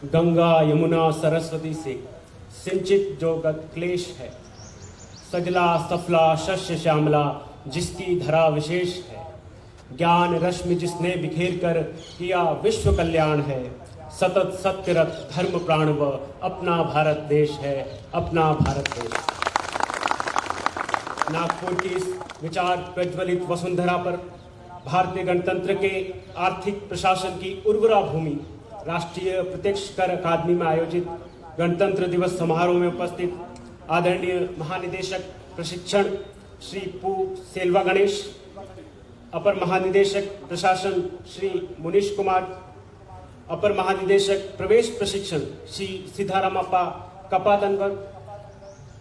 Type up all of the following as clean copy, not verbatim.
गंगा यमुना सरस्वती से सिंचित जो गत क्लेश है, सजला सफला शस्य श्यामला जिसकी धरा विशेष है, ज्ञान रश्मि जिसने बिखेर कर किया विश्व कल्याण है, सतत सत्यरत धर्म प्राण व अपना भारत देश है, अपना भारत देश। नागपुर की इस विचार प्रज्वलित वसुंधरा पर भारतीय गणतंत्र के आर्थिक प्रशासन की उर्वरा भूमि राष्ट्रीय प्रत्यक्ष कर अकादमी में आयोजित गणतंत्र दिवस समारोह में उपस्थित आदरणीय महानिदेशक प्रशिक्षण श्री पू सेल्वा गणेश, अपर महानिदेशक प्रशासन श्री मुनीश कुमार, अपर महानिदेशक प्रवेश प्रशिक्षण श्री सीतारामप्पा कपातनवर,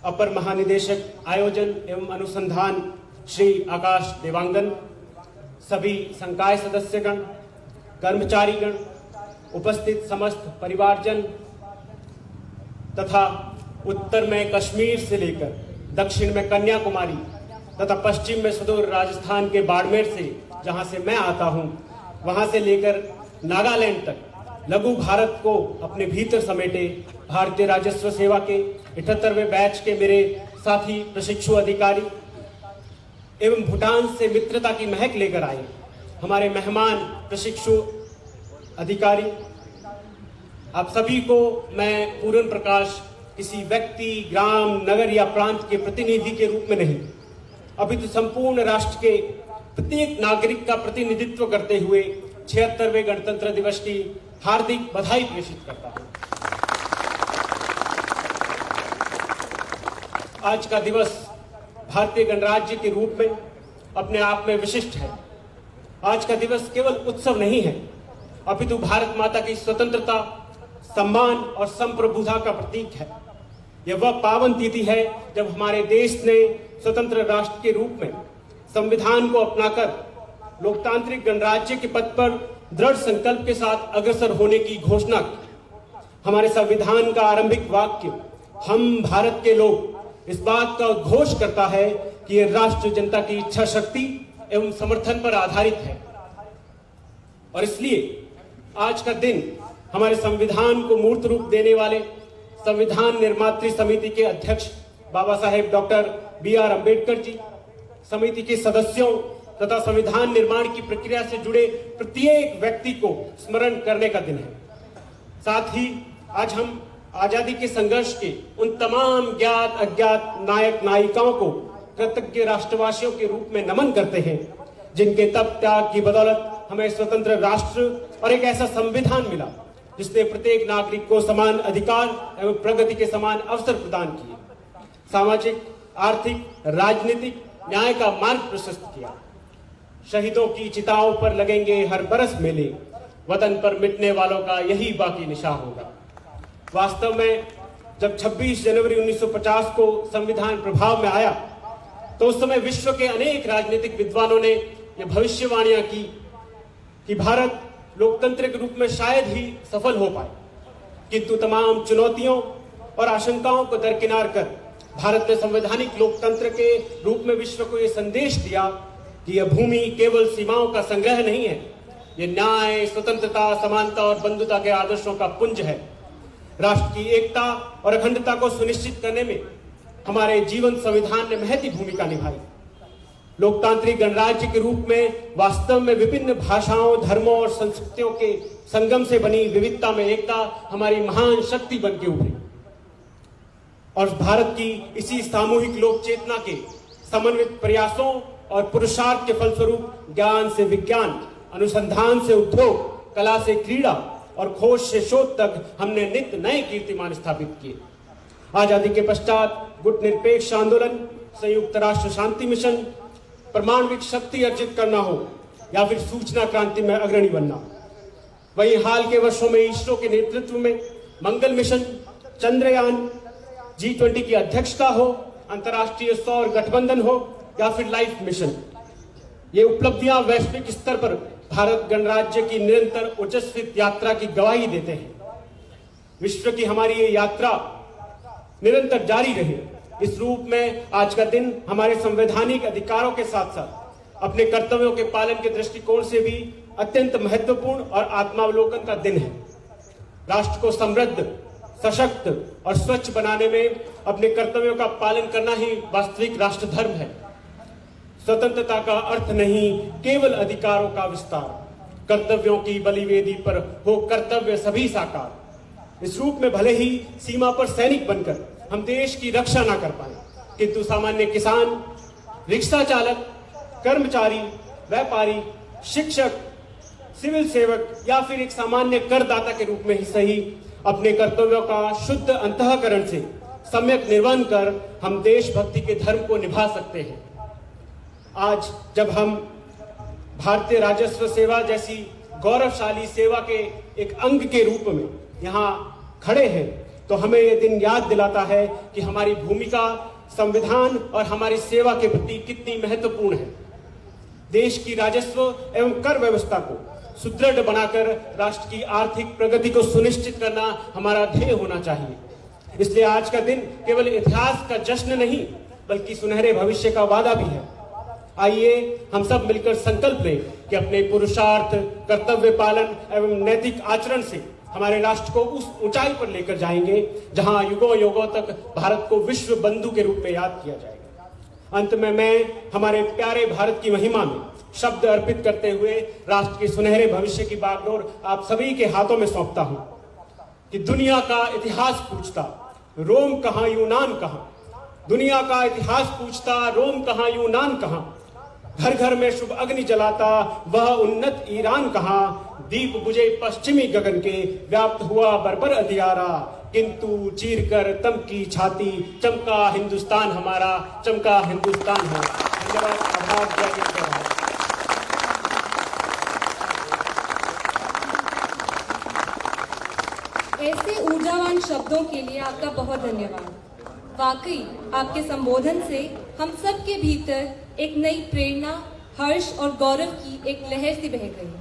अपर महानिदेशक आयोजन एवं अनुसंधान श्री आकाश देवांगन, सभी संकाय सदस्यगण, कर्मचारीगण, उपस्थित समस्त परिवारजन तथा उत्तर में कश्मीर से लेकर दक्षिण में कन्याकुमारी तथा पश्चिम में सुदूर राजस्थान के बाड़मेर से, जहां से मैं आता हूं, वहां से लेकर नागालैंड तक लघु भारत को अपने भीतर समेटे भारतीय राजस्व सेवा के 78वें बैच के मेरे साथी प्रशिक्षु अधिकारी एवं भूटान से मित्रता की महक लेकर आए हमारे मेहमान प्रशिक्षु अधिकारी, आप सभी को मैं पूर्ण प्रकाश किसी व्यक्ति, ग्राम, नगर या प्रांत के प्रतिनिधि के रूप में नहीं, अपितु संपूर्ण राष्ट्र के प्रत्येक नागरिक का प्रतिनिधित्व करते हुए 76वें गणतंत्र दिवस की हार्दिक बधाई प्रेषित करता हूं। आज का दिवस भारतीय गणराज्य के रूप में अपने आप में विशिष्ट है। आज का दिवस केवल उत्सव नहीं है, अपितु भारत माता की स्वतंत्रता, सम्मान और संप्रभुता का प्रतीक है। यह वह पावन तिथि है जब हमारे देश ने स्वतंत्र राष्ट्र के रूप में संविधान को अपनाकर लोकतांत्रिक गणराज्य के पथ पर दृढ़ संकल्प के साथ अग्रसर होने की घोषणा की। हमारे संविधान का आरंभिक वाक्य हम भारत के लोग इस बात का उद्घोष करता है कि यह राष्ट्र जनता की इच्छा शक्ति एवं समर्थन पर आधारित है, और इसलिए आज का दिन हमारे संविधान को मूर्त रूप देने वाले संविधान निर्मात्री समिति के अध्यक्ष बाबा साहेब डॉक्टर BR अम्बेडकर जी, समिति के सदस्यों तथा संविधान निर्माण की प्रक्रिया से जुड़े प्रत्येक व्यक्ति को स्मरण करने का दिन है। साथ ही आज हम आजादी के संघर्ष के उन तमाम ज्ञात अज्ञात नायक नायिकाओं को कृतज्ञ राष्ट्रवासियों के रूप में नमन करते हैं, जिनके तप त्याग की बदौलत हमें स्वतंत्र राष्ट्र और एक ऐसा संविधान मिला जिसने प्रत्येक नागरिक को समान अधिकार एवं प्रगति के समान अवसर प्रदान किए, सामाजिक, आर्थिक, राजनीतिक न्याय का मार्ग प्रशस्त किया। शहीदों की चिताओं पर लगेंगे हर बरस मेले, वतन पर मिटने वालों का यही बाकी निशान होगा। वास्तव में जब 26 जनवरी 1950 को संविधान प्रभाव में आया तो उस समय विश्व के अनेक राजनीतिक विद्वानों ने यह भविष्यवाणियां की कि भारत लोकतंत्र के रूप में शायद ही सफल हो पाए, किंतु तमाम चुनौतियों और आशंकाओं को दरकिनार कर भारत ने संवैधानिक लोकतंत्र के रूप में विश्व को यह संदेश दिया कि यह भूमि केवल सीमाओं का संग्रह नहीं है, यह न्याय, स्वतंत्रता, समानता और बंधुता के आदर्शों का पुंज है। राष्ट्र की एकता और अखंडता को सुनिश्चित करने में हमारे जीवन संविधान ने महती भूमिका निभाई। लोकतांत्रिक गणराज्य के रूप में वास्तव में विभिन्न भाषाओं, धर्मों और संस्कृतियों के संगम से बनी विविधता में एकता हमारी महान शक्ति बन के उभरी, और भारत की इसी सामूहिक लोक चेतना के समन्वित प्रयासों और पुरुषार्थ के फलस्वरूप ज्ञान से विज्ञान, अनुसंधान से उद्योग, कला से क्रीड़ा और खोज से शोध तक हमने नित्य नए कीर्तिमान स्थापित किए। आजादी के पश्चात गुट निरपेक्ष आंदोलन, संयुक्त राष्ट्र शांति मिशन, परमाणु शक्ति अर्जित करना हो या फिर सूचना क्रांति में अग्रणी बनना, वहीं हाल के वर्षों में इसरो के नेतृत्व में मंगल मिशन, चंद्रयान, G20 की अध्यक्षता हो, अंतर्राष्ट्रीय सौर गठबंधन हो या फिर लाइफ मिशन, ये उपलब्धियां वैश्विक स्तर पर भारत गणराज्य की निरंतर ओजस्वी यात्रा की गवाही देते हैं। विश्व की हमारी ये यात्रा निरंतर जारी रहे, इस रूप में आज का दिन हमारे संवैधानिक अधिकारों के साथ साथ अपने कर्तव्यों के पालन के दृष्टिकोण से भी अत्यंत महत्वपूर्ण और आत्मावलोकन का दिन है। राष्ट्र को समृद्ध, सशक्त और स्वच्छ बनाने में अपने कर्तव्यों का पालन करना ही वास्तविक राष्ट्र धर्म है। स्वतंत्रता का अर्थ नहीं केवल अधिकारों का विस्तार, कर्तव्यों की बलिवेदी पर हो कर्तव्य सभी साकार। इस रूप में भले ही सीमा पर सैनिक बनकर हम देश की रक्षा ना कर पाए, किंतु सामान्य किसान, रिक्शा चालक, कर्मचारी, व्यापारी, शिक्षक, सिविल सेवक या फिर एक सामान्य करदाता के रूप में ही सही अपने कर्तव्यों का शुद्ध अंतःकरण से सम्यक निर्वहन कर हम देशभक्ति के धर्म को निभा सकते हैं। आज जब हम भारतीय राजस्व सेवा जैसी गौरवशाली सेवा के एक अंग के रूप में यहाँ खड़े हैं, तो हमें यह दिन याद दिलाता है कि हमारी भूमिका संविधान और हमारी सेवा के प्रति कितनी महत्वपूर्ण है। देश की राजस्व एवं कर व्यवस्था को सुदृढ़ बनाकर राष्ट्र की आर्थिक प्रगति को सुनिश्चित करना हमारा ध्येय होना चाहिए। इसलिए आज का दिन केवल इतिहास का जश्न नहीं बल्कि सुनहरे भविष्य का वादा भी है। आइए हम सब मिलकर संकल्प लें कि अपने पुरुषार्थ, कर्तव्य पालन एवं नैतिक आचरण से हमारे राष्ट्र को उस ऊंचाई पर लेकर जाएंगे जहां युगों युगों तक भारत को विश्व बंधु के रूप में याद किया जाएगा। अंत में मैं हमारे प्यारे भारत की महिमा में शब्द अर्पित करते हुए राष्ट्र के सुनहरे भविष्य की बागडोर आप सभी के हाथों में सौंपता हूं कि दुनिया का इतिहास पूछता, रोम कहां यूनान कहां। दुनिया का इतिहास पूछता, रोम कहां यूनान कहां। घर घर में शुभ अग्नि जलाता, वह उन्नत ईरान कहां। दीप बुझे पश्चिमी गगन के, व्याप्त हुआ बर्बर अंधियारा, किंतु चीर कर तम की छाती, चमका हिंदुस्तान हमारा, चमका हिंदुस्तान है। धन्यवाद, आभार, जय हिंद, जय भारत। ऐसे ऊर्जावान शब्दों के लिए आपका बहुत धन्यवाद। वाकई आपके संबोधन से हम सब के भीतर एक नई प्रेरणा, हर्ष और गौरव की एक लहर सी बह गई।